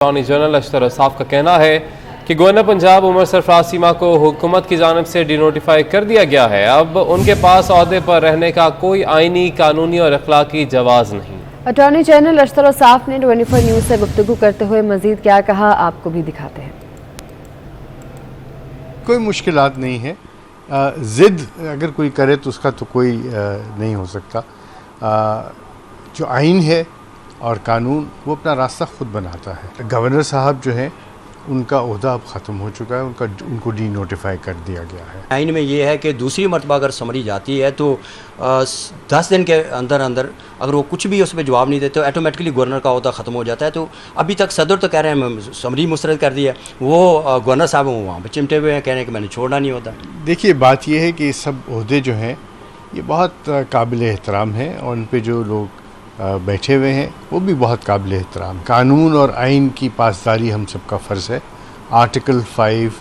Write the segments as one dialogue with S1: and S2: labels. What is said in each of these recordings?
S1: Attorney general अशतर Asaf का कहना है कि गवर्नर पंजाब उमर सरफराज चीमा को हुकूमत की जानिब से डिनोटिफाई कर दिया गया है। अब उनके पास ओहदे पर रहने का कोई आईनी, कानूनी और अखलाकी जवाज़ नहीं।
S2: अटॉर्नी जनरल अशतर असाफ ने 24 न्यूज़ से गुफ्तगू करते हुए मजीद क्या कहा, आपको भी दिखाते हैं।
S3: कोई मुश्किलात नहीं है, ज़िद अगर कोई करे तो उसका तो कोई नहीं हो सकता। जो आइन है और कानून वो अपना रास्ता खुद बनाता है। गवर्नर साहब जो हैं उनका ओहदा अब ख़त्म हो चुका है, उनको डी नोटिफाई कर दिया गया है।
S4: आइन में ये है कि दूसरी मरतबा अगर समरी जाती है तो 10 दिन के अंदर अंदर अगर वो कुछ भी उस पर जवाब नहीं देते तो ऑटोमेटिकली गवर्नर का ओहदा ख़त्म हो जाता है। तो अभी तक सदर तो कह रहे हैं समरी मुस्तरद कर दी है, वो गवर्नर साहब वहाँ पर चिमटे हुए हैं, कह रहे हैं कि मैंने छोड़ना नहीं होता।
S3: देखिए, बात यह है कि सब ओहदे जो हैं ये बहुत काबिल एहतराम हैं और उन पर जो लोग बैठे हुए हैं वो भी बहुत काबिल एहतराम। कानून और आइन की पासदारी हम सबका फ़र्ज़ है। आर्टिकल 5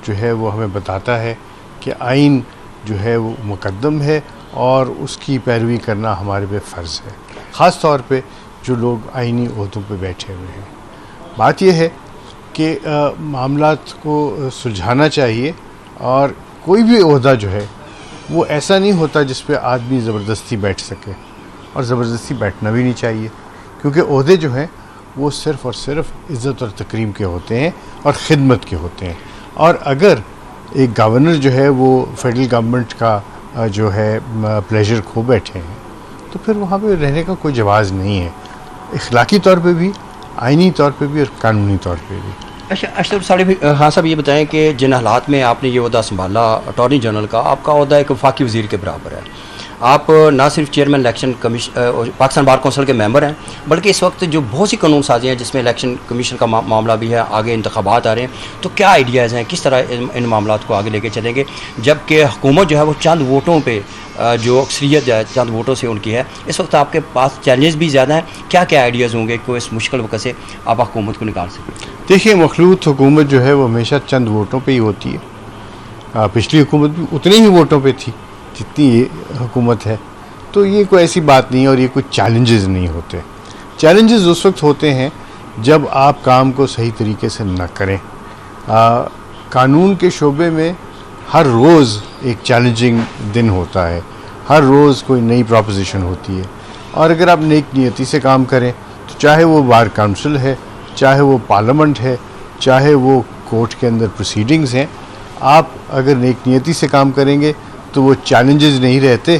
S3: जो है वो हमें बताता है कि आइन जो है वो मुकद्दम है और उसकी पैरवी करना हमारे पे फ़र्ज़ है, ख़ास तौर पे जो लोग आइनी ओहदों पे बैठे हुए हैं। बात यह है कि मामलात को सुलझाना चाहिए और कोई भी ओहदा जो है वो ऐसा नहीं होता जिस पे आदमी ज़बरदस्ती बैठ सके, और ज़बरदस्ती बैठना भी नहीं चाहिए, क्योंकि ओहदे जो हैं वो सिर्फ़ और सिर्फ इज़्ज़त और तकरीम के होते हैं और ख़िदमत के होते हैं। और अगर एक गवर्नर जो है वो फेडरल गवर्नमेंट का जो है प्लेजर खो बैठे हैं तो फिर वहाँ पे रहने का कोई जवाज़ नहीं है, इखलाकी तौर पे भी, आइनी तौर पे भी और कानूनी तौर पे भी।
S4: अच्छा अशतर साहब, हाँ साहब, ये बताएं कि जिन हालात में आपने ये ओहदा संभाला अटॉर्नी जनरल का, आपका ओहदा एक वफाकी वज़ीर के बराबर है। आप ना सिर्फ chairman election commission Pakistan bar council के मेंबर हैं, बल्कि इस वक्त जो बहुत सी कानून साजी हैं जिसमें इलेक्शन कमीशन का मामला भी है, आगे इंतखाबात आ रहे हैं, तो क्या आइडियाज़ हैं, किस तरह इन मामलों को आगे लेके चलेंगे, जबकि हुकूमत जो है वो चंद वोटों पे जो अक्सरियत जो है चंद वोटों से उनकी है। इस वक्त आपके पास चैलेंज भी ज़्यादा हैं, क्या क्या आइडियाज़ होंगे कि इस मुश्किल वक्त से आप हुकूमत को निकाल सकें?
S3: देखिए, मखलूत हुकूमत जो है वो हमेशा चंद वोटों पर ही होती है। पिछली हुकूमत भी उतने ही वोटों पर थी जितनी ये हुकूमत है, तो ये कोई ऐसी बात नहीं है और ये कोई चैलेंजेस नहीं होते। चैलेंजेस उस वक्त होते हैं जब आप काम को सही तरीके से न करें। कानून के शोबे में हर रोज़ एक चैलेंजिंग दिन होता है, हर रोज़ कोई नई प्रोपोजिशन होती है, और अगर आप नेक नियति से काम करें तो चाहे वो बार काउंसिल है, चाहे वो पार्लियामेंट है, चाहे वो कोर्ट के अंदर प्रोसीडिंग्स हैं, आप अगर नेक नियति से काम करेंगे तो वो चैलेंजेस नहीं रहते,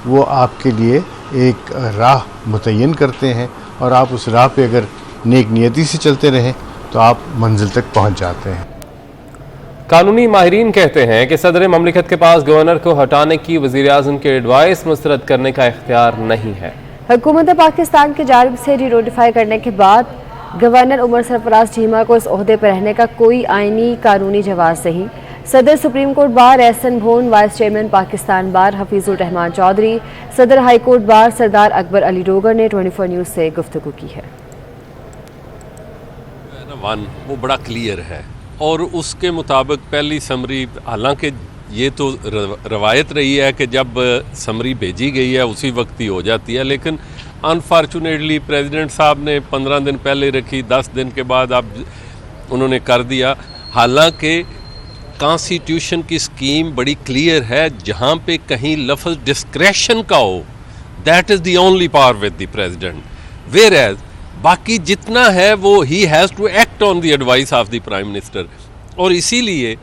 S3: वो आपके लिए एक राह मुतय्यन करते हैं, और आप उस राह पे अगर नेक नियति से चलते रहें तो आप मंजिल तक पहुंच जाते हैं।
S1: कानूनी माहिरीन कहते हैं कि सदर ममलिकत के पास गवर्नर को हटाने की वज़ीर-ए-आज़म के एडवाइस मुस्तरद करने का इख्तियार नहीं है।
S2: हुकूमत पाकिस्तान की जानिब से डी नोटिफाई करने के बाद गवर्नर उमर सरफराज चीमा को इस ओहदे पर रहने का कोई आइनी, कानूनी जवाज़ नहीं। सदर सुप्रीम कोर्ट बार एहसन भोन, वाइस चेयरमैन पाकिस्तान बार हफीजुर रहमान चौधरी, सदर हाई कोर्ट बार सरदार अकबर अली डोगर ने 24 न्यूज़ से गुफ्तगू की है।
S5: वो बड़ा क्लियर है और उसके मुताबिक पहली समरी, हालांकि ये तो रवायत रही है कि जब समरी भेजी गई है उसी वक्त ही हो जाती है, लेकिन अनफॉर्चुनेटली प्रेसिडेंट साहब ने 15 दिन पहले रखी, 10 दिन के बाद अब उन्होंने कर दिया। हालांकि कॉन्स्टिट्यूशन की स्कीम बड़ी क्लियर है, जहाँ पे कहीं लफ्ज़ डिस्क्रेशन का हो, that is the only power with the president, whereas बाकी जितना है वो ही has to act on the advice of the prime minister. और इसीलिए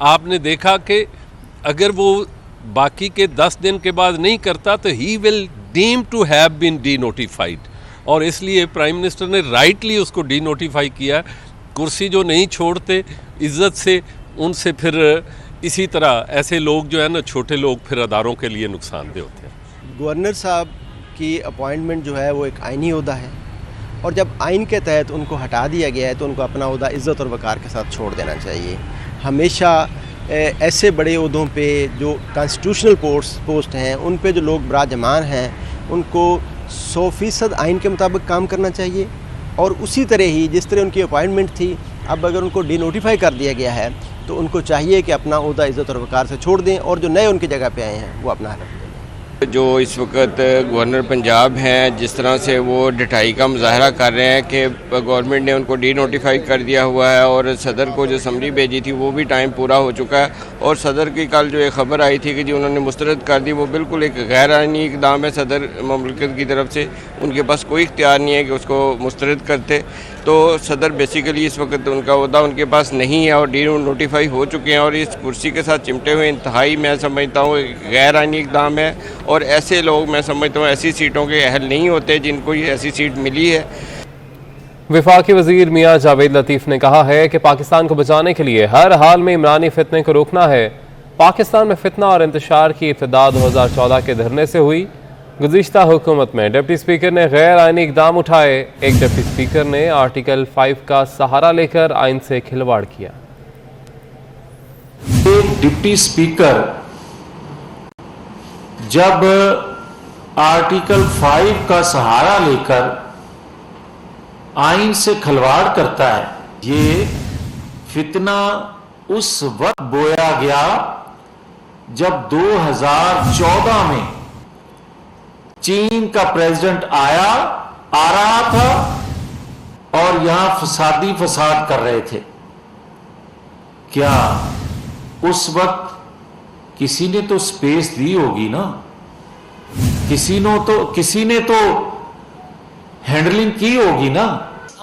S5: आपने देखा कि अगर वो बाकी के 10 दिन के बाद नहीं करता तो ही will deem to have been denotified, और इसलिए प्राइम मिनिस्टर ने राइटली उसको डी नोटिफाई किया। कुर्सी जो नहीं छोड़ते इज़्ज़त से, उनसे फिर इसी तरह ऐसे लोग जो है ना, छोटे लोग फिर अदारों के लिए नुकसानदेह होते हैं।
S6: गवर्नर साहब की अपॉइंटमेंट जो है वो एक आइनी ओहदा है, और जब आइन के तहत उनको हटा दिया गया है तो उनको अपना ओहदा इज़्ज़त और वक़ार के साथ छोड़ देना चाहिए। हमेशा ऐसे बड़े ओहदों पे जो कॉन्स्टिट्यूशनल पोस्ट हैं उन पे जो लोग बराजमान हैं उनको 100% आइन के मुताबिक काम करना चाहिए, और उसी तरह ही जिस तरह उनकी अपॉइंटमेंट थी, अब अगर उनको डी नोटिफाई कर दिया गया है तो उनको चाहिए कि अपना ओहदा इज़्ज़त और वक़ार से छोड़ दें और जो नए उनकी जगह पे आए हैं वो अपना हलफ लें।
S7: जो इस वक्त गवर्नर पंजाब हैं, जिस तरह से वो डटाई का मुजाहरा कर रहे हैं कि गवर्नमेंट ने उनको डी नोटिफाई कर दिया हुआ है और सदर को जो समरी भेजी थी वो भी टाइम पूरा हो चुका है। और सदर की कल जो एक ख़बर आई थी कि जी उन्होंने मुस्तरद कर दी, वो बिल्कुल एक गैर आईनी इक़दाम है सदर ममलकत की तरफ से। उनके पास कोई इख्तियार नहीं है कि उसको मुस्तरद करते। तो सदर बेसिकली इस वक्त उनका ओहदा उनके पास नहीं है और डी नोटिफाई हो चुके हैं और इस कुर्सी के साथ चिमटे हुए इंतहाई मैं समझता हूँ गैर आईनी इक़दाम है। और ऐसे लोग मैं समझता हूँ ऐसी सीटों के अहल नहीं होते जिनको ये ऐसी सीट मिली है।
S1: वफाकी वज़ीर मियाँ जावेद लतीफ़ ने कहा है कि पाकिस्तान को बचाने के लिए हर हाल में इमरानी फितने को रोकना है। पाकिस्तान में फितना और इंतशार की इब्तिदा 2014 के धरने से हुई। गुज़िश्ता हुकूमत में डिप्टी स्पीकर ने गैर आइनी इक़दाम उठाए। एक डिप्टी स्पीकर ने आर्टिकल 5 का सहारा लेकर आइन से खिलवाड़ किया।
S8: एक डिप्टी स्पीकर जब आर्टिकल 5 का सहारा लेकर आइन से खिलवाड़ करता है, ये फितना उस वक्त बोया गया जब 2014 में चीन का प्रेसिडेंट आ रहा था और यहां फसाद कर रहे थे। क्या उस वक्त किसी ने तो स्पेस दी होगी ना, किसी ने तो हैंडलिंग की होगी ना।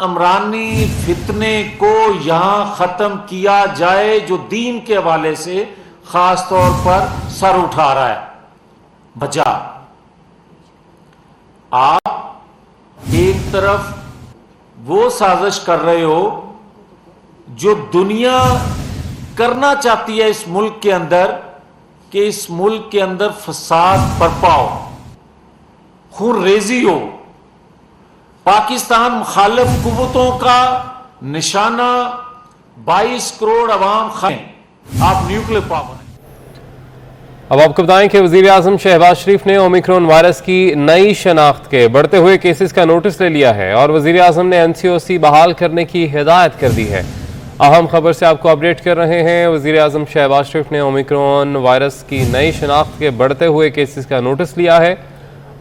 S8: इमरानी फितने को यहां खत्म किया जाए जो दीन के हवाले से खास तौर पर सर उठा रहा है। बचा आप एक तरफ वो साजिश कर रहे हो जो दुनिया करना चाहती है इस मुल्क के अंदर, कि इस मुल्क के अंदर फसाद बरपा हो, खून रेजी हो, पाकिस्तान मुखालिफ कुव्वतों का निशाना 22 करोड़ अवाम खाएं, आप न्यूक्लियर पावर।
S1: अब आपको बताएं कि वज़ीर आज़म शहबाज शरीफ ने ओमिक्रॉन वायरस की नई शनाख्त के बढ़ते हुए केसेस का नोटिस ले लिया है और वज़ीर आज़म ने NCOC बहाल करने की हिदायत कर दी है। अहम खबर से आपको अपडेट कर रहे हैं। वज़ीर आज़म शहबाज शरीफ ने ओमिक्रॉन वायरस की नई शनाख्त के बढ़ते हुए केसेस का नोटिस लिया है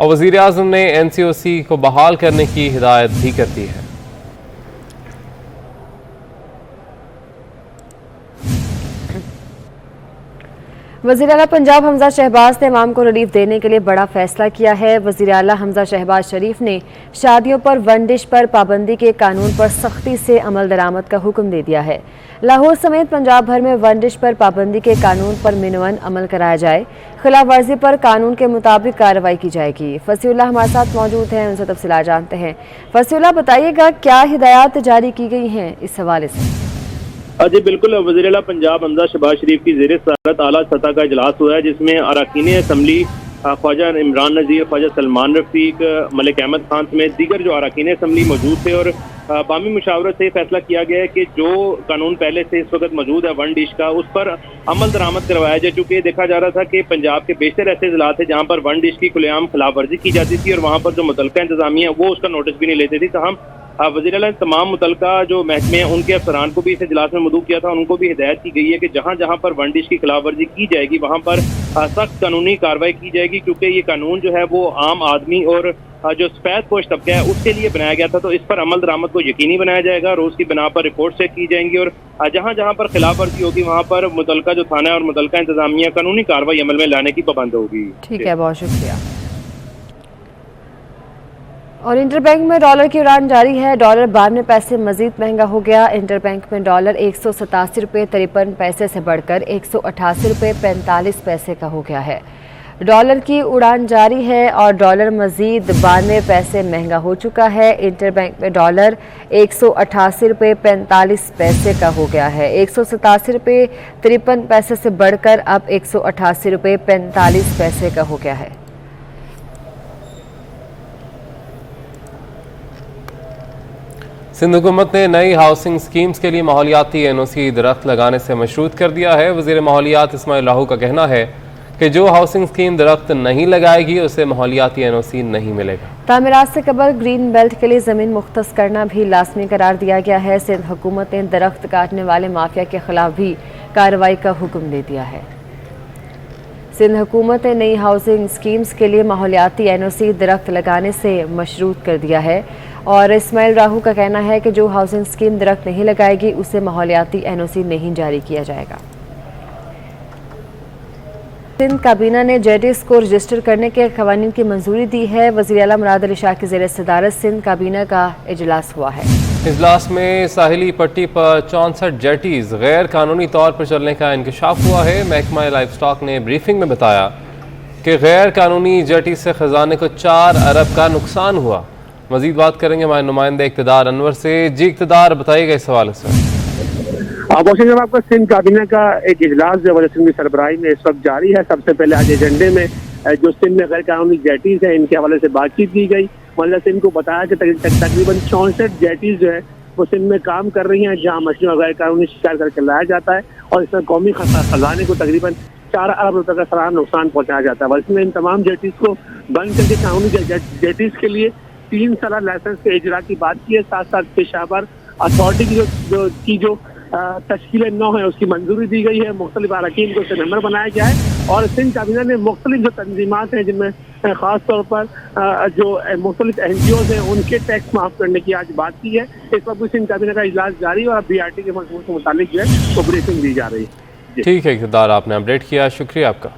S1: और वज़ीर आज़म ने NCOC को बहाल करने की हिदायत भी कर दी है।
S2: वज़ीर आला पंजाब हमजा शहबाज ने अवाम को रिलीफ देने के लिए बड़ा फैसला किया है। वज़ीर आला हमजा शहबाज शरीफ ने शादियों पर वन डिश पर पाबंदी के कानून पर सख्ती से अमल दरामद का हुक्म दे दिया है। लाहौर समेत पंजाब भर में वन डिश पर पाबंदी के कानून पर मिनवन अमल कराया जाए। खिलाफ वर्जी पर कानून के मुताबिक कार्रवाई की जाएगी। फसीउल्लाह हमारे साथ मौजूद हैं, उनसे तफसीलात जानते हैं। फसीउल्लाह, बताइएगा क्या हिदायत जारी की गई हैं इस हवाले से?
S9: जी बिल्कुल, वज़ीर आला पंजाब हमजा शहबाज शरीफ की ज़ेर सदारत आला सतह का इजलास हुआ है, जिसमें अरकान असम्बली ख्वाजा इमरान नज़ीर, ख्वाजा सलमान रफ़ीक, मलिक अहमद खान समेत दीगर जो अरकान असम्बली मौजूद थे और बामी मुशावरत से फैसला किया गया है कि जो कानून पहले से इस वक्त मौजूद है वन डिश का, उस पर अमल दरामद करवाया जाए। चूँकि देखा जा रहा था कि पंजाब के बेशतर ऐसे ज़िला थे जहाँ पर वन डिश की खुलेआम खिलाफ वर्जी की जाती थी और वहाँ पर जो मुतल्लिका इंतजामिया वो उसका नोटिस भी नहीं लेते थे। तमाम वज़ीर आला तमाम मुतल्लिका जो महकमे हैं उनके अफसरान को भी इस इजलास में मदऊ किया था। उनको भी हिदायत की गई है कि जहाँ जहाँ पर वन डिश की खिलाफ वर्जी की जाएगी वहाँ पर सख्त कानूनी कार्रवाई की जाएगी, क्योंकि ये कानून जो है वो आम आदमी और जो सफेद पोश तबका है उसके लिए बनाया गया था। तो इस पर अमल दरामद को यकीनी बनाया जाएगा, रोज की बिना पर रिपोर्ट चेक की जाएंगी और जहाँ जहाँ पर खिलाफ वर्जी होगी वहाँ पर मुतल्लिका जो थाना है और मुतल्लिका इंतजामिया कानूनी कार्रवाई अमल में लाने की पाबंद होगी।
S2: ठीक है, बहुत शुक्रिया। और इंटरबैंक में डॉलर की उड़ान जारी है। डॉलर 92 पैसे मजीद महंगा हो गया। इंटरबैंक में डॉलर 187 रुपये 53 पैसे से बढ़कर 188 रुपये 45 पैसे का हो गया है। डॉलर की उड़ान जारी है और डॉलर मजीद 92 पैसे महंगा हो चुका है। इंटरबैंक में डॉलर 188 रुपये 45 पैसे का हो गया है। 187 रुपये 53 पैसे से बढ़कर अब 188 रुपये 45 पैसे का हो गया है।
S1: सिंध हुकूमत ने नई हाउसिंग स्कीम्स के लिए माहौलियाती NOC दरख्त लगाने से मशरूत कर दिया है। वज़ीर माहौलियात इस्माइल लाहू का कहना है कि जो हाउसिंग स्कीम दरख्त नहीं लगाएगी उसे माहौलियाती NOC नहीं मिलेगा।
S2: तामीरात से कबल ग्रीन बेल्ट के लिए ज़मीन मुख्तस करना भी लाजमी करार दिया गया है। सिंध हुकूमत ने दरख्त काटने वाले माफिया के खिलाफ भी कार्रवाई का हुक्म दे दिया है। सिंध हुकूमत ने नई हाउसिंग स्कीम्स के लिए माहौलियाती NOC दरख्त लगाने से मशरूत कर दिया है और इस्माइल राहू का कहना है कि जो हाउसिंग स्कीम दरख्त नहीं लगाएगी उसे माहौलियाती NOC नहीं जारी किया जाएगा। सिंध काबीना ने जेटीज को रजिस्टर करने के कवानीन की मंजूरी दी है। वज़ीर आला मुराद अली शाह की ज़ेर सदारत सिंध काबीना का इजलास हुआ है।
S1: इजलास में साहिली पट्टी पर 64 जेटीज गैर कानूनी तौर पर चलने का इंकशाफ हुआ है। महकमा लाइफ स्टॉक ने ब्रीफिंग में बताया कि गैर कानूनी जेटी से खजाने को 4 अरब का नुकसान हुआ। मजीद बात करेंगे हमारे नुमाइंदे इक़्तिदार अनवर से। जी इक़्तिदार, बताइएगा इस हवाले से।
S9: जब आपका सिंध काबीना का एक इजलास जो है सिंध की सरबराही में इस वक्त जारी है। सबसे पहले आज एजेंडे में जो सिंध में गैर कानूनी जेटीज हैं इनके हवाले से बातचीत की गई। मतलब सिंध को बताया कि तकरीबन 64 जेटीज जो है वो सिंध में काम कर रही हैं जहाँ मछलियों गैर कानूनी शिकार करके लाया जाता है और इसमें कौमी खजाने को तकरीबन 4 अरब रुपए का सलाना नुकसान पहुँचाया जाता है। वैसे इन तमाम जेटीज को बंद करके कानूनी जेटीज के लिए 3 साल लाइसेंस के इजरा की बात की है। साथ साथ पेशावर अथॉरिटी की जो तश्कील 9 है उसकी मंजूरी दी गई है। मुख्तलिफ अरकान को उससे मेंबर बनाया गया है और सिंध काबीना ने मुख्तलिफ जो तंजीमात हैं जिनमें ख़ास तौर पर जो मुख्तलिफ NGOs हैं उनके टैक्स माफ़ करने की आज बात की है। इस वक्त सिंध काबीना का इजलास जारी है और BRT के मसले से मुतालिक जो है वो ब्रीफिंग दी जा रही है।
S1: ठीक है इक़्तिदार, आपने अपडेट किया, शुक्रिया आपका।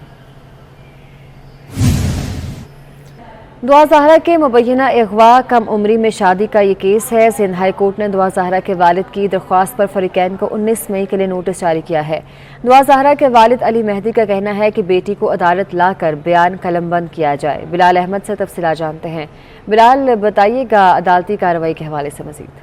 S2: दुआ ज़हरा के मुबैना अगवा कम उम्री में शादी का ये केस है। सिंध हाई कोर्ट ने दुआ ज़हरा के वालिद की दरख्वास्त पर फरीकैन को 19 मई के लिए नोटिस जारी किया है। दुआ ज़हरा के वालिद अली मेहदी का कहना है कि बेटी को अदालत लाकर बयान कलमबंद किया जाए। बिलाल अहमद से तफसीलात जानते हैं। बिलाल, बताइएगा अदालती कार्रवाई के हवाले से मज़ीद।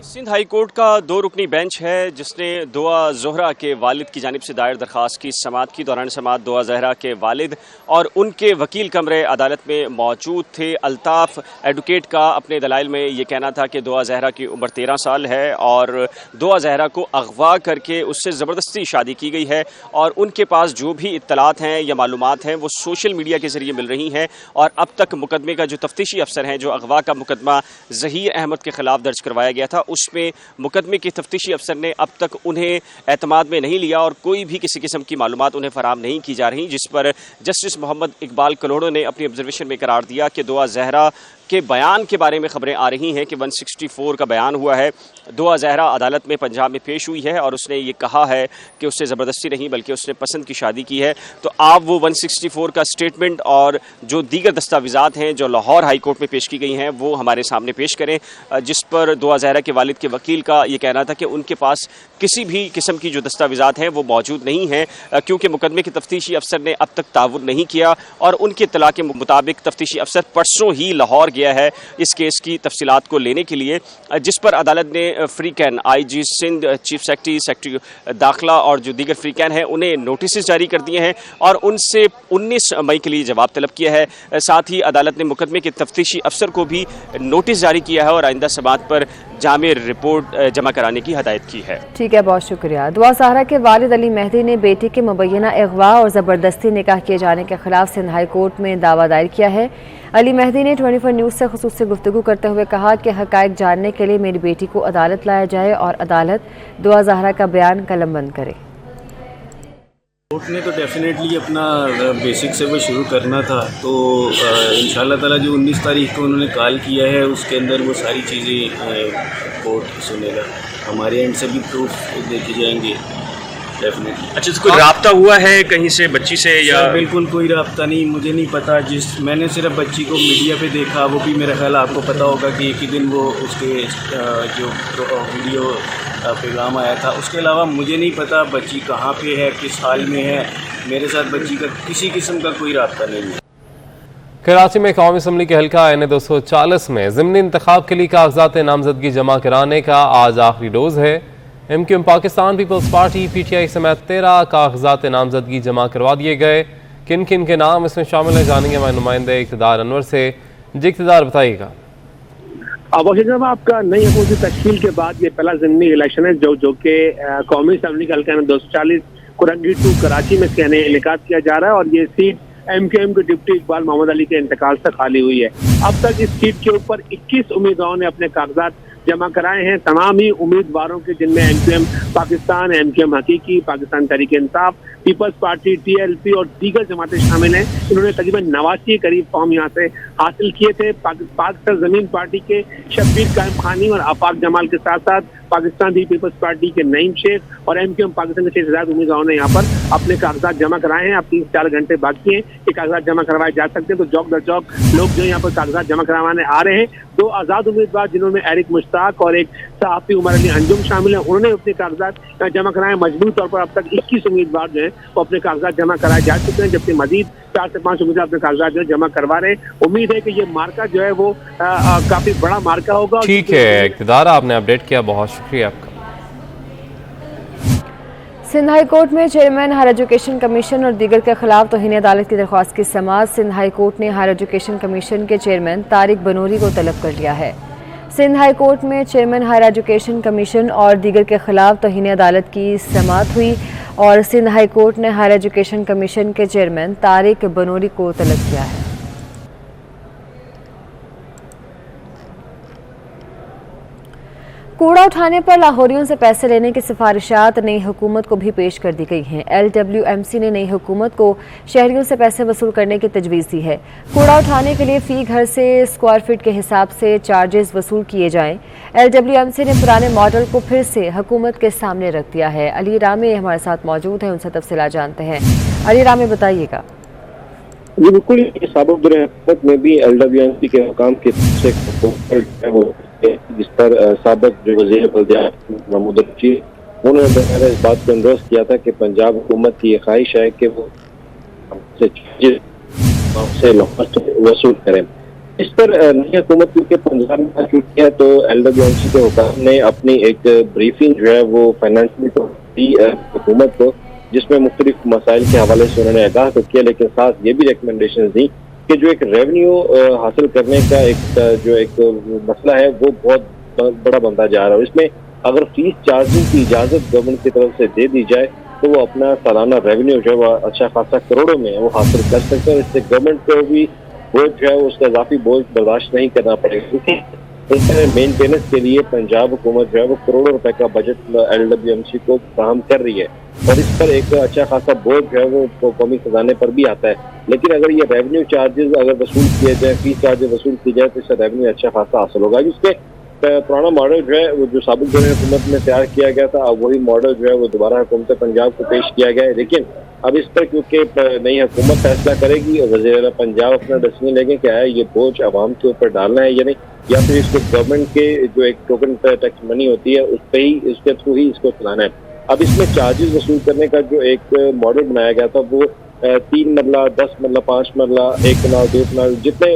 S10: सिंध हाई कोर्ट का 2 रुकनी बेंच है जिसने दुआ ज़हरा के वालिद की जानिब से दायर दरख्वास्त की समाअत की। दौरान समाअत दुआ ज़हरा के वालिद और उनके वकील कमरे अदालत में मौजूद थे। अल्ताफ़ एडवोकेट का अपने दलाइल में ये कहना था कि दुआ ज़हरा की उम्र 13 साल है और दुआ ज़हरा को अगवा करके उससे ज़बरदस्ती शादी की गई है और उनके पास जो भी इत्तलात हैं या मालूमात हैं वो सोशल मीडिया के ज़रिए मिल रही हैं और अब तक मुकदमे का जो तफ्तीशी अफसर हैं, जो अगवा का मुकदमा ज़हीर अहमद के ख़िलाफ़ दर्ज करवाया गया था, उसमें मुकदमे के तफ्तीशी अफसर ने अब तक उन्हें एतमाद में नहीं लिया और कोई भी किसी किस्म की मालूमात उन्हें फराहम नहीं की जा रही, जिस पर जस्टिस मोहम्मद इकबाल कलोड़ो ने अपनी ऑब्जर्वेशन में करार दिया कि दुआ ज़हरा के बयान के बारे में खबरें आ रही हैं कि 164 का बयान हुआ है। दुआ ज़हरा अदालत में पंजाब में पेश हुई है और उसने ये कहा है कि उससे ज़बरदस्ती नहीं बल्कि उसने पसंद की शादी की है। तो आप वो 164 का स्टेटमेंट और जो दीगर दस्तावेज़ात हैं जो लाहौर हाई कोर्ट में पेश की गई हैं वो हमारे सामने पेश करें, जिस पर दुआ ज़हरा के वालिद के वकील का ये कहना था कि उनके पास किसी भी किस्म की जो दस्तावेज़ात हैं वो मौजूद नहीं हैं क्योंकि मुकदमे के तफ्तीशी अफसर ने अब तक ताउन नहीं किया और उनके इत्तला के मुताबिक तफ्तीशी अफसर परसों ही लाहौर गया है इस केस की तफसीलात को लेने के लिए, जिस पर अदालत ने फ्री कैन IG सिंध, चीफ सेक्रेटरी दाखिला और जो दीगर फ्री कैन हैं उन्हें नोटिस जारी कर दिए हैं और उनसे 19 मई के लिए जवाब तलब किया है। साथ ही अदालत ने मुकदमे के तफ्तीशी अफसर को भी नोटिस जारी किया है और आइंदा समाअत पर जामे रिपोर्ट जमा कराने की हदायत की है।
S2: ठीक है, बहुत शुक्रिया। दुआ ज़हरा के वालिद अली मेहदी ने बेटी के मुबैना अगवा और ज़बरदस्ती निकाह किए जाने के खिलाफ सिंध हाई कोर्ट में दावा दायर किया है। अली मेहदी ने 24 न्यूज़ से खुसूसी गुफ्तगू करते हुए कहा कि हक़ाइक़ जानने के लिए मेरी बेटी को अदालत लाया जाए और अदालत दुआ ज़हरा का बयान कलमबंद करे।
S11: कोर्ट ने तो डेफिनेटली अपना बेसिक से वो शुरू करना था, तो इंशाल्लाह ताला जो 19 तारीख को उन्होंने कॉल किया है उसके अंदर वो सारी चीज़ें कोर्ट सुनेगा। हमारे एंड से भी प्रूफ देखे जाएंगे डेफिनेटली।
S10: अच्छा, तो कोई रब्ता हुआ है कहीं से बच्ची से या?
S11: बिल्कुल कोई रब्ता नहीं, मुझे नहीं पता। मैंने सिर्फ बच्ची को मीडिया पे देखा, वो भी मेरा ख्याल आपको पता होगा कि एक ही दिन वो उसके जो वीडियो पैगाम आया था, उसके अलावा मुझे नहीं पता बच्ची कहाँ पे है, किस हाल में है। मेरे साथ बच्ची का किसी किस्म का कोई रब्ता नहीं है।
S1: कराची में कौमी असम्बली के हल्का NA 240 में ज़िमनी इंतखाब के लिए कागजात नामजदगी जमा कराने का आज आखिरी डोज है। MQM Pakistan peoples party PTI समेत 13 कागजात नामजदगी जमा करवा दिए गए। किन किन के नाम इसमें शामिल है जानेंगे हमारे नुमाइंदे इक़्तिदार अनवर से। जी इक़्तिदार, बताइएगा।
S9: जब आपका नई हुकूमत तश्कील के बाद ये पहला ज़िमनी इलेक्शन है जो कि कौमी असम्बली का हल्का 240 कुरंगी 2 कराची में इसका इनेकाद किया जा रहा है और ये सीट MQM के डिप्टी इकबाल मोहम्मद अली के इंतकाल से खाली हुई है। अब तक इस सीट के ऊपर 21 उम्मीदवारों ने अपने कागजात जमा कराए हैं। तमाम ही उम्मीदवारों के जिनमें MQM पाकिस्तान, MQM हकीकी, Pakistan Tehreek Insaf, peoples party, TLP और दीगर जमातें शामिल हैं। इन्होंने तकरीबन 89 के करीब फॉर्म यहाँ से हासिल किए थे। पाक सरजमीन पार्टी के शब्बीर कायम खानी और आफाक जमाल के साथ साथ पाकिस्तान दी पीपल्स पार्टी के नईम शेख और MQM पाकिस्तान के 6,000 उम्मीदवारों ने यहाँ पर अपने कागजात जमा कराए हैं। अब 3-4 घंटे बाकी हैं कि कागजात जमा करवाए जा सकते हैं, तो चौक दर चौक लोग जो यहाँ पर कागजात जमा करवाने आ रहे हैं। 2 आज़ाद उम्मीदवार जिन्होंने एरिक मुश्ताक और एक सहाफ़ी उमर अली अंजुम शामिल है, उन्होंने अपने कागजात जमा कराए। मजबूत तौर पर अब तक 21 उम्मीदवार जो है वो अपने कागजात जमा कराए जा चुके हैं, जबकि मजीद 4 से 5 उम्मीदवार अपने कागजात जो है जमा करवा रहे हैं। उम्मीद है कि ये मार्का जो है वो काफी बड़ा मार्का होगा।
S1: ठीक है इक़्तिदार, आपने अपडेट किया, बहुत शुक्रिया आपका।
S2: सिंध हाई कोर्ट में चेयरमैन हायर एजुकेशन कमीशन और दीगर के खिलाफ तौहीन अदालत की दरख्वास्त की समाअत। सिंध हाई कोर्ट ने हायर एजुकेशन कमीशन के चेयरमैन तारिक बनूरी को तलब कर लिया है। सिंध हाई कोर्ट में चेयरमैन हायर एजुकेशन कमीशन और दीगर के खिलाफ तौहीन अदालत की समाअत हुई और सिंध हाई कोर्ट ने हायर एजुकेशन कमीशन के चेयरमैन तारिक बनूरी को तलब किया है। कूड़ा उठाने पर लाहौरियों से पैसे लेने की सिफारिशात नई हुकूमत को भी पेश कर दी गई हैं। LWMC ने नई हुकूमत को शहरियों से पैसे वसूल करने की तजवीज़ दी है। कूड़ा उठाने के लिए फ़ी घर से स्क्वायर फीट के हिसाब से चार्जेस वसूल किए जाएं। LWMC ने पुराने मॉडल को फिर से हुकूमत के सामने रख दिया है। अली रामे हमारे साथ मौजूद हैं, उनसे तफसीलात जानते हैं। अली रामे, बताइएगा।
S12: जी बिल्कुल, साबिक़ हुकूमत में भी LWMC के हुकाम के जिस पर साबिक़ जो वज़ीर बल्दियात महमूद रशीद, उन्होंने इस बात को इंडोर्स किया था कि पंजाब हुकूमत की ये ख्वाहिश है कि वो से वसूल करें। इस पर नई हुकूमत क्योंकि पंजाब में आ चुकी है, तो LWMC के हुकाम ने अपनी एक ब्रीफिंग जो है वो फाइनेंशियली तो दी हुकूमत को, जिसमें मुख्तलिफ मसाइल के हवाले से उन्होंने आगाह तो किया, लेकिन साथ ये भी रिकमेंडेशन दी कि जो एक रेवेन्यू हासिल करने का एक मसला है वो बहुत बड़ा बनता जा रहा है। इसमें अगर फीस चार्जिंग की इजाज़त गवर्नमेंट की तरफ से दे दी जाए तो वो अपना सालाना रेवेन्यू जो है वो अच्छा खासा करोड़ों में वो हासिल कर सकते हैं। इससे गवर्नमेंट को भी बोझ जो है उसका इजाफी बोझ बर्दाश्त नहीं करना पड़ेगा, क्योंकि इसमें मेंटेनेंस के लिए पंजाब हुकूमत जो है वो करोड़ों रुपए का बजट LWMC को फराहम कर रही है और इस पर एक अच्छा खासा बोझ जो है वो कौमी खजाने पर भी आता है। लेकिन अगर ये रेवेन्यू चार्जेस अगर वसूल किए जाए, फीस चार्जेस वसूल की जाए, तो इससे रेवेन्यू अच्छा खासा हासिल होगा। जिसके पुराना मॉडल जो है वो जो साबिक़ हुकूमत में तैयार किया गया था, अब वही मॉडल जो है वो दोबारा हुकूमत पंजाब को पेश किया गया है। लेकिन अब इस पर क्योंकि नई हुकूमत फैसला करेगी और वज़ीर पंजाब अपना डिसीजन लेंगे कि आया ये बोझ आवाम के ऊपर डालना है या नहीं, या फिर इसको गवर्नमेंट के जो एक टोकन टैक्स मनी होती है उस पर ही, उसके थ्रू ही इसको चलाना है। अब इसमें चार्जेस वसूल करने का जो एक मॉडल बनाया गया था वो 3 मरला, 10 मरला, 5 मरला, 1 कनाल, 2 कनाल, जितने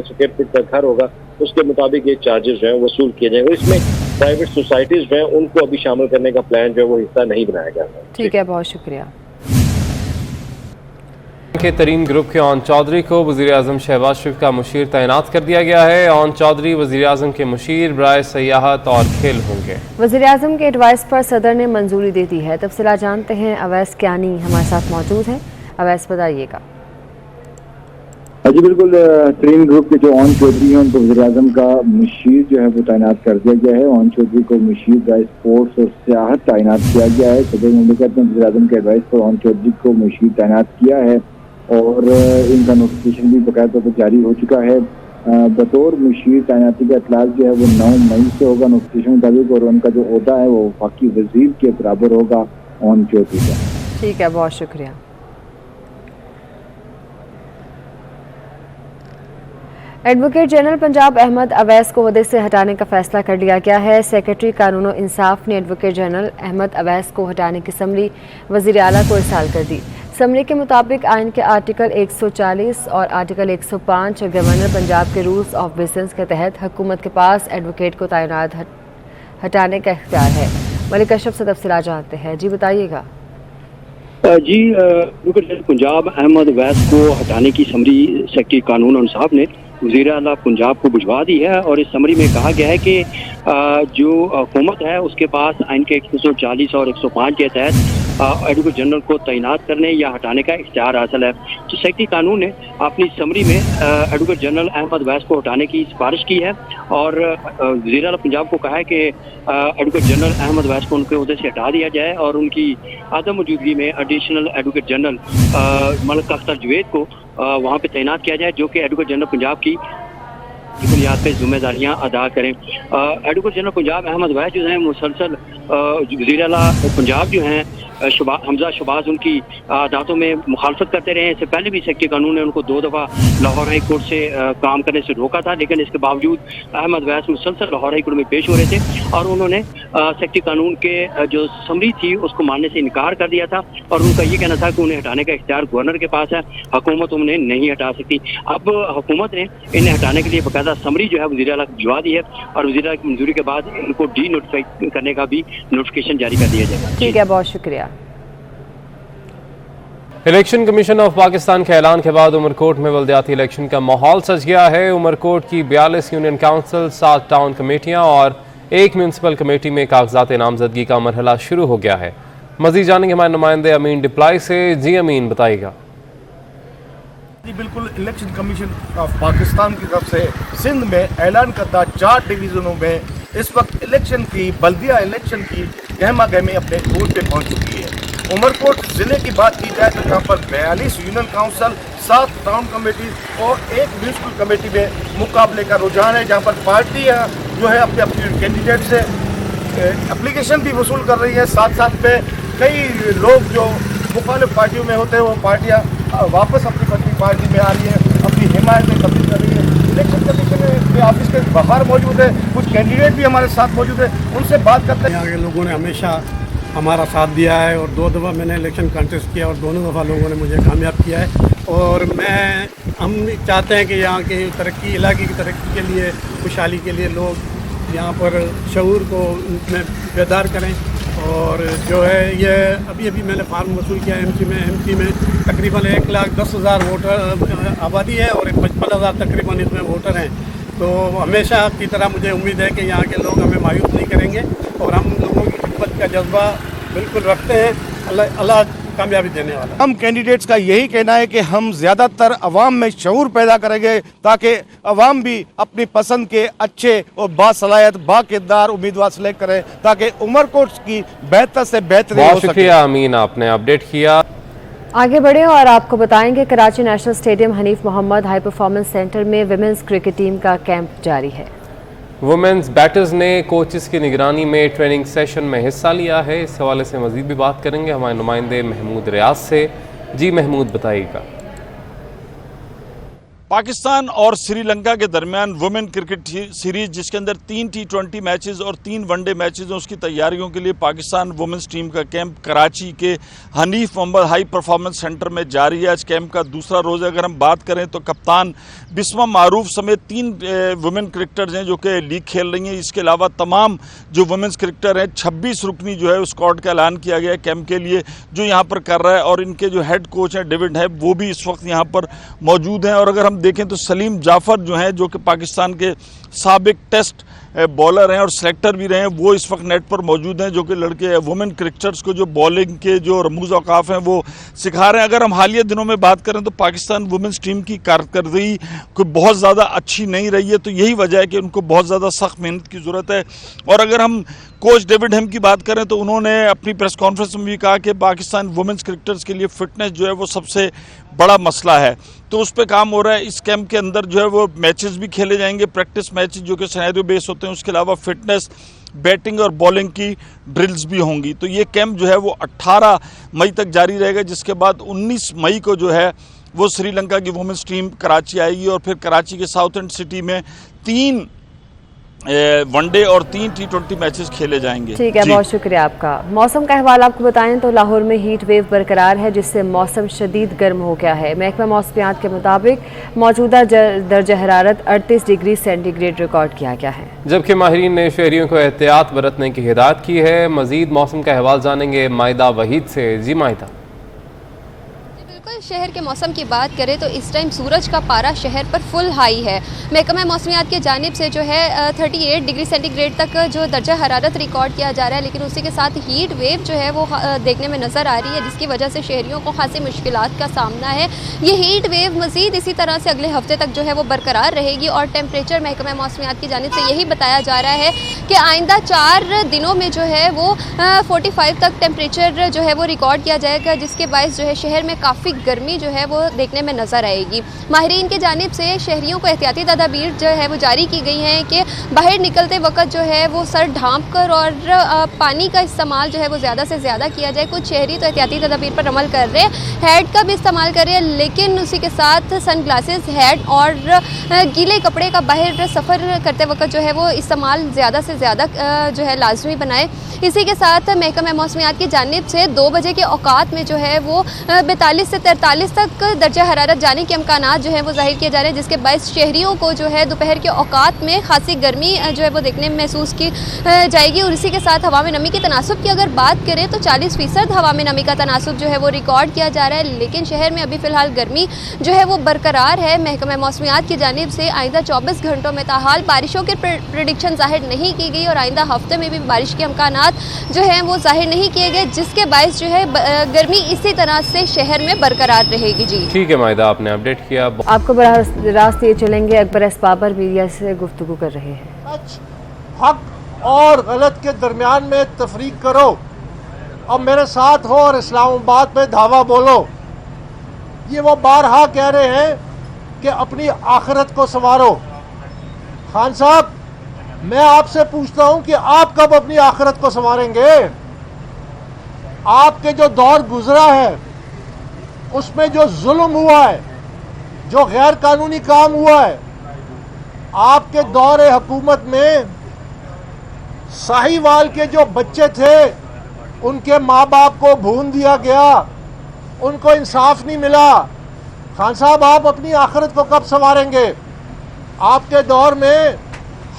S12: स्क्वायर फीट का घर होगा उसके मुताबिक ये चार्जेस जो है वसूल किए जाएंगे। इसमें प्राइवेट सोसाइटीज जो है उनको अभी शामिल करने का प्लान जो है वो हिस्सा नहीं बनाया गया।
S2: ठीक है, बहुत शुक्रिया।
S1: के तरीन ग्रुप के ओन चौधरी को वज़ीर आज़म शहबाज शरीफ का मुशीर तैनात कर दिया गया है। ओन चौधरी वज़ीर आज़म के मुशीर बराए सियाहत और खेल होंगे। वज़ीर आज़म के एडवाइस पर सदर ने मंजूरी दे दी है। तफसीलात जानते हैं, अवैस क्यानी हमारे साथ मौजूद हैं। अवैस, बताइएगा।
S13: जी बिल्कुल, तरीन ग्रुप के जो ओन चौधरी हैं उनको वज़ीर आज़म का मुशीर जो है वो तैनात कर दिया गया है। ओन चौधरी को मुशीर बराए स्पोर्ट्स और सियाहत तैनात किया गया है। सदर मुमलिकत ने वज़ीर आज़म के एडवाइस पर ओन चौधरी को मुशीर तैनात किया है और इनका नोटिफिकेशन भी बकायदा तौर पर जारी हो चुका है। बतौर मुशीर तैनाती का इतलाक जो है वो 9 मई से होगा नोटिफिकेशन मुताबिक, और उनका जो ओहदा है वो वफाकी वज़ीर के बराबर होगा ओन चौधरी का।
S2: ठीक है, बहुत शुक्रिया। एडवोकेट जनरल पंजाब अहमद अवैस को ओहदे से हटाने का फैसला कर लिया गया है। सेक्रेटरी कानून और इंसाफ ने एडवोकेट जनरल अहमद अवैस को हटाने की समरी वज़ीर आला को इरसाल कर दी। समरी के मुताबिक आइन के आर्टिकल 140 और आर्टिकल 105 गवर्नर पंजाब के रूल्स ऑफ बिजनेस के तहत हुकूमत के पास एडवोकेट को तैनात हटाने का इख्तियार है। मलिक अशरफ से तफसीलात जानते हैं। जी बताइएगा।
S14: जी एडवोकेट जनरल पंजाब अहमद अवैस को हटाने की समरी सेक्रेटरी कानून और इंसाफ ने वज़ीर आला पंजाब को भिजवा दी है और इस समरी में कहा गया है कि जो हुकूमत है उसके पास आइन के 140 और 105 के तहत एडवोकेट जनरल को तैनात करने या हटाने का इख्तियार हासिल है। तो सेक्रेटरी कानून ने अपनी समरी में एडवोकेट जनरल अहमद वैस को हटाने की सिफारिश की है और वज़ीर आला पंजाब को कहा है कि एडवोकेट जनरल अहमद वैस को उनके ओहदे से हटा दिया जाए और उनकी आदम मौजूदगी में additional advocate general Malik Akhtar Javed को वहाँ पे तैनात किया जाए, जो कि एडवोकेट जनरल पंजाब की बुनियाद पर जिम्मेदारियाँ अदा करें। एडवोकेट जनरल पंजाब अहमद वैस जो हैं मुसलसल वज़ीर आला पंजाब जो हैं हमजा शहबाज उनकी आदातों में मुखालफत करते रहे। इससे पहले भी सेक्रेटरी कानून ने उनको 2 दफ़ा लाहौर हाई कोर्ट से काम करने से रोका था, लेकिन इसके बावजूद अहमद वैस मुसलसल लाहौर हाई कोर्ट में पेश हो रहे थे और उन्होंने सेक्रेटरी कानून के जो समरी थी उसको मानने से इनकार कर दिया था और उनका ये कहना था कि उन्हें हटाने का इख्तियार गवर्नर के पास है, हुकूमत उन्हें नहीं हटा सकती। अब हुकूमत ने इन्हें हटाने के लिए बाकायदा समरी जो है वज़ीर आला को भिजवा दी है और वज़ीर आला की मंजूरी के बाद इनको डी नोटिफाई करने का भी नोटिफिकेशन जारी कर दिया जाएगा।
S2: ठीक है, बहुत शुक्रिया।
S1: इलेक्शन कमीशन ऑफ पाकिस्तान के ऐलान के बाद उमरकोट में बल्दियाती इलेक्शन का माहौल सज गया है। उमरकोट की 42 यूनियन काउंसिल, 7 टाउन कमेटियां और 1 म्यूनसिपल कमेटी में कागजात नामजदगी का मरहला शुरू हो गया है। मजीद जानेंगे हमारे नुमाइंदे अमीन डिप्लाई से। जी अमीन, बताइएगा।
S15: जी बिल्कुल, इलेक्शन कमीशन ऑफ पाकिस्तान की तरफ से सिंध में ऐलान करदा 4 डिवीज़नों में इस वक्त इलेक्शन की बल्दिया इलेक्शन की गहमा गहमी अपने बूथ पे पहुंच चुकी है। उमरकोट ज़िले की बात की जाए तो यहाँ पर 42 यूनियन काउंसिल, 7 टाउन कमेटी और 1 म्यूनसिपल कमेटी में मुकाबले का रुझान है, जहाँ पर पार्टियाँ जो है अपने अपने कैंडिडेट से एप्लीकेशन भी वसूल कर रही है। साथ साथ में कई लोग जो मुखालिफ पार्टियों में होते हैं वो पार्टियाँ वापस अपनी पार्टी में आ रही है, अपनी हिमायत में तब्दील कर रही है। इलेक्शन कमीशन के ऑफिस के बाहर मौजूद है, कुछ कैंडिडेट भी हमारे साथ मौजूद है, उनसे बात करते हैं।
S16: यहाँ के लोगों ने हमेशा हमारा साथ दिया है और 2 दफ़ा मैंने इलेक्शन कंटेस्ट किया और दोनों दफ़ा लोगों ने मुझे कामयाब किया है और हम चाहते हैं कि यहाँ की तरक्की, इलाके की तरक्की के लिए, खुशहाली के लिए लोग यहाँ पर शऊर को में बेदार करें। और जो है ये अभी मैंने फार्म वसूल किया एमसी में तकरीबन 1,10,000 वोटर आबादी है और 55,000 तकरीबन इसमें वोटर हैं। तो हमेशा की तरह मुझे उम्मीद है कि यहाँ के लोग हमें मायूस नहीं करेंगे और हम लोगों की खिदमत का जज्बा बिल्कुल रखते हैं। अल्लाह कामयाबी देने वाला।
S15: हम कैंडिडेट्स का यही कहना है कि हम ज़्यादातर अवाम में शऊर पैदा करेंगे ताकि अवाम भी अपनी पसंद के अच्छे और बासलाहियत बाकिरदार उम्मीदवार सेलेक्ट करें ताकि उमरकोट की बेहतर से बेहतरीन हो सके।
S1: बहुत शुक्रिया अमीन, आपने अपडेट किया।
S2: आगे बढ़े और आपको बताएंगे Karachi national stadium Hanif Mohammad high performance centre में विमेंस क्रिकेट टीम का कैंप जारी है।
S1: वुमेन्स बैटर्स ने कोचेस की निगरानी में ट्रेनिंग सेशन में हिस्सा लिया है। इस हवाले से मजीद भी बात करेंगे हमारे नुमाइंदे महमूद रियाज से। जी महमूद, बताइएगा।
S8: पाकिस्तान और श्रीलंका के दरमियान वुमेन क्रिकेट सीरीज, जिसके अंदर 3 T20 मैचेस और 3 वनडे मैचेस हैं, उसकी तैयारियों के लिए पाकिस्तान वुमेन्स टीम का कैंप कराची के Hanif Mohammad high performance centre में जारी है। आज कैंप का दूसरा रोज़ है। अगर हम बात करें तो कप्तान बिस्मा मारूफ समेत 3 वुमेन क्रिकेटर्स हैं जो कि लीग खेल रही हैं। इसके अलावा तमाम जो वुमेन्स क्रिकेटर हैं 26 रुकनी जो है स्क्वाड का ऐलान किया गया है कैंप के लिए, जो यहाँ पर कर रहा है। और इनके जो हेड कोच हैं डेविड हैब, वो भी इस वक्त यहाँ पर मौजूद हैं। और अगर हम देखें तो सलीम जाफर जो हैं, जो कि पाकिस्तान के साबिक टेस्ट बॉलर हैं और सेलेक्टर भी रहे हैं, वो इस वक्त नेट पर मौजूद हैं, जो कि लड़के वुमेन क्रिकेटर्स को जो बॉलिंग के जो रमूज औकाफ हैं वो सिखा रहे हैं। अगर हम हालिया दिनों में बात करें तो पाकिस्तान वुमेन्स टीम की कारकर्दगी कोई बहुत ज़्यादा अच्छी नहीं रही है, तो यही वजह है कि उनको बहुत ज़्यादा सख्त मेहनत की ज़रूरत है। और अगर हम कोच डेविड हैम की बात करें तो उन्होंने अपनी प्रेस कॉन्फ्रेंस में भी कहा कि पाकिस्तान वुमेन्स क्रिकेटर्स के लिए फ़िटनेस जो है वो सबसे बड़ा मसला है, तो उस पर काम हो रहा है। इस कैंप के अंदर जो है वो मैचेस भी खेले जाएंगे, प्रैक्टिस मैचेस जो कि सिनेरियो बेस होते हैं, उसके अलावा फिटनेस, बैटिंग और बॉलिंग की ड्रिल्स भी होंगी। तो ये कैंप जो है वो 18 मई तक जारी रहेगा, जिसके बाद 19 मई को जो है वो श्रीलंका की वुमेन्स टीम कराची आएगी और फिर कराची के साउथ एंड सिटी में 3 वनडे और 3 T20 मैचेस खेले जाएंगे।
S2: ठीक है, बहुत शुक्रिया आपका। मौसम का अहवाल आपको बताएं तो लाहौर में हीट वेव बरकरार है, जिससे मौसम शदीद गर्म हो गया है। महकमा मौसमियात के मुताबिक मौजूदा दर्जा हरारत 38 डिग्री सेंटीग्रेड रिकॉर्ड किया गया है,
S1: जबकि माहिरीन ने शहरियों को एहतियात बरतने की हिदायत की है। मजीद मौसम का अहवाल जानेंगे माहिदा वहीद से। जी माहिदा।
S17: शहर के मौसम की बात करें तो इस टाइम सूरज का पारा शहर पर फुल हाई है। महकमा मौसमियात की जानिब से जो है 38 डिग्री सेंटीग्रेड तक जो दर्जा हरारत रिकॉर्ड किया जा रहा है, लेकिन उसी के साथ हीट वेव जो है वो देखने में नज़र आ रही है, जिसकी वजह से शहरियों को खासी मुश्किलात का सामना है। ये हीट वेव मज़ीद इसी तरह से अगले हफ्ते तक जो है वो बरकरार रहेगी और टेम्परेचर महकमा मौसमियात की जानिब से यही बताया जा रहा है कि आइंदा 4 दिनों में जो है वो 45 तक टेम्परेचर जो है वो रिकॉर्ड किया जाएगा, जिसके बायस जो है शहर में काफ़ी गर्मी जो है वो देखने में नज़र आएगी। माहिरीन की जानिब से शहरियों को एहतियाती तदाबीर जो है वो जारी की गई हैं कि बाहर निकलते वक्त जो है वो सर ढाँप कर और पानी का इस्तेमाल जो है वो ज़्यादा से ज़्यादा किया जाए। कुछ शहरी तो एहतियाती तदाबीर पर अमल कर रहे हैं, हेड का भी इस्तेमाल कर रहे हैं, लेकिन उसी के साथ सन ग्लासेस, हेड और गीले कपड़े का बाहर सफ़र करते वक्त जो है वो इस्तेमाल ज़्यादा से ज़्यादा जो है लाजमी बनाए। इसी के साथ महकमा मौसमियात की जानिब से 2 बजे के औकात में जो है वो 42 से 43 तक दर्जा हरारत जाने के इम्कानात जो है वो जाहिर किए जा रहे हैं, जिसके बायस शहरियों को जो है दोपहर के औकात में खासी गर्मी जो है वो देखने में महसूस की जाएगी। और इसी के साथ हवा में नमी के तनासुब की अगर बात करें तो 40% हवा में नमी का तनासुब जो है वो रिकॉर्ड किया जा रहा है, लेकिन शहर में अभी फ़िलहाल गर्मी जो है वो बरकरार है। महकमा मौसमियात की जानिब से आइंदा 24 घंटों में ताहाल बारिशों की प्रेडिक्शन जाहिर नहीं की गई और आइंदा हफ्ते में भी बारिश के इम्कानात जो है वो जाहिर नहीं किए गए, जिसके बायस जो है गर्मी इसी तरह से शहर में बरकरार रहेगी। जी
S1: ठीक है माहिदा, आपने अपडेट किया।
S2: आपको बराह रास्त ये चलेंगे, अकबर एसबाबर मीडिया से गुफ्तगू कर रहे हैं।
S18: हक और गलत के दरमियान में तफरीक करो और मेरे साथ हो और इस्लामाबाद पे धावा बोलो। ये वो बारहा कह रहे हैं कि अपनी आखिरत को संवारो। खान साहब, मैं आपसे पूछता हूं कि आप कब अपनी आखिरत को संवारेंगे? आपके जो दौर गुजरा है उसमें जो जुल्म हुआ है, जो गैर कानूनी काम हुआ है, आपके दौर हुकूमत में साहिवाल के जो बच्चे थे उनके माँ बाप को भून दिया गया, उनको इंसाफ नहीं मिला। खान साहब, आप अपनी आखिरत को कब संवारेंगे? आपके दौर में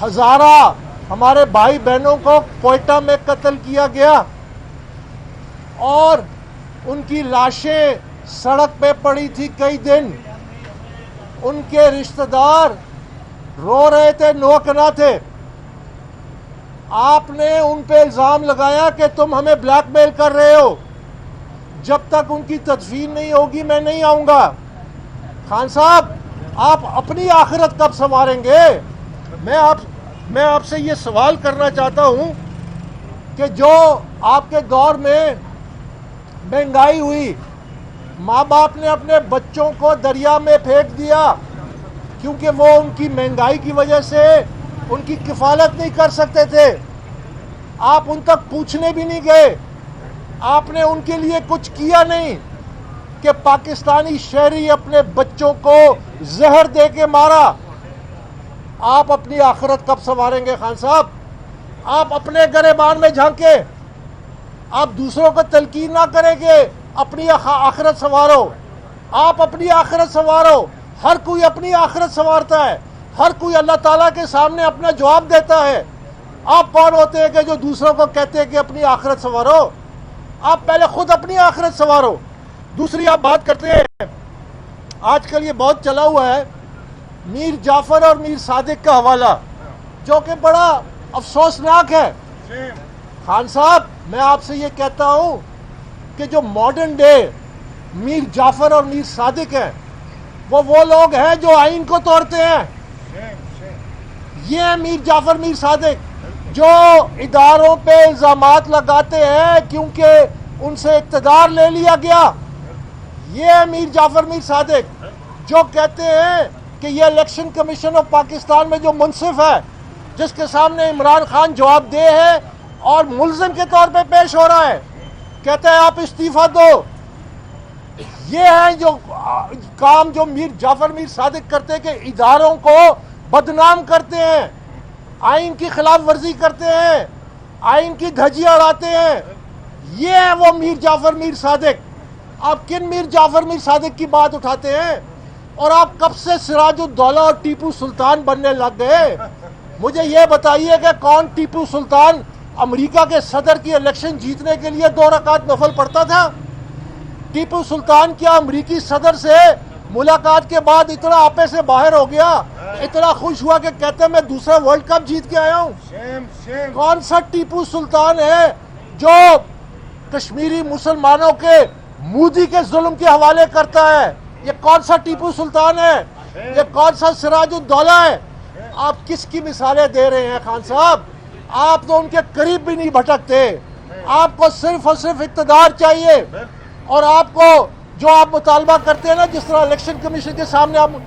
S18: हजारा हमारे भाई बहनों को कोयटा में कत्ल किया गया और उनकी लाशें सड़क पे पड़ी थी कई दिन। उनके रिश्तेदार रो रहे थे, नोकना थे। आपने उन पे इल्ज़ाम लगाया कि तुम हमें ब्लैकमेल कर रहे हो, जब तक उनकी तदफीन नहीं होगी मैं नहीं आऊँगा। खान साहब, आप अपनी आखिरत कब संवारेंगे? मैं आपसे ये सवाल करना चाहता हूँ कि जो आपके दौर में महंगाई हुई, माँ बाप ने अपने बच्चों को दरिया में फेंक दिया क्योंकि वो उनकी महंगाई की वजह से उनकी किफ़ालत नहीं कर सकते थे। आप उन तक पूछने भी नहीं गए, आपने उनके लिए कुछ किया नहीं कि पाकिस्तानी शहरी अपने बच्चों को जहर दे के मारा। आप अपनी आखिरत कब संवारेंगे खान साहब? आप अपने गिरबान में झांके, आप दूसरों को तलकीन ना करेंगे, अपनी आखिरत संवारो। आप अपनी आखिरत संवारो। हर कोई अपनी आखिरत संवारता है, हर कोई अल्लाह ताला के सामने अपना जवाब देता है। आप कौन होते हैं कि जो दूसरों को कहते हैं कि अपनी आखिरत संवारो? आप पहले खुद अपनी आखिरत संवारो। दूसरी आप बात करते हैं, आजकल ये बहुत चला हुआ है मीर जाफर और मीर सादिक का हवाला, जो कि बड़ा अफसोसनाक है। खान साहब, मैं आपसे ये कहता हूँ कि जो मॉडर्न डे मीर जाफर और मीर सादिक हैं, वो लोग हैं जो आइन को तोड़ते हैं। ये है मीर जाफर मीर सादिक, जो इदारों पे इल्ज़ामात लगाते हैं क्योंकि उनसे इक़्तिदार ले लिया गया। ये है मीर जाफर मीर सादिक, जो कहते हैं कि ये इलेक्शन कमीशन ऑफ पाकिस्तान में जो मुनसिफ है, जिसके सामने इमरान खान जवाबदेह है और मुल्ज़िम के तौर पे पेश हो रहा है, कहते हैं आप इस्तीफा दो। ये है जो काम जो मीर जाफर मीर सादिक करते हैं कि इदारों को बदनाम करते हैं, आइन की खिलाफ वर्जी करते हैं, आइन की धज्जियां उड़ाते हैं। ये है वो मीर जाफर मीर सादिक। आप किन मीर जाफर मीर सादिक की बात उठाते हैं? और आप कब से सिराजुद्दौला और टीपू सुल्तान बनने लग गए? मुझे ये बताइए कि कौन टीपू सुल्तान अमेरिका के सदर की इलेक्शन जीतने के लिए 2 रकात नफल पढ़ता था? टीपू सुल्तान क्या अमरीकी सदर से मुलाकात के बाद इतना आपे से बाहर हो गया, इतना खुश हुआ कि कहते मैं दूसरा वर्ल्ड कप जीत के आया हूँ। कौन सा टीपू सुल्तान है जो कश्मीरी मुसलमानों के मोदी के जुल्म के हवाले करता है? ये कौन सा टीपू सुल्तान है? ये कौन सा सिराजुद्दौला है? आप किसकी मिसालें दे रहे हैं खान साहब? आप तो उनके करीब भी नहीं भटकते। आपको सिर्फ और सिर्फ इक़्तिदार चाहिए, और आपको जो आप मुतालबा करते हैं ना, जिस तरह इलेक्शन कमीशन के सामने आप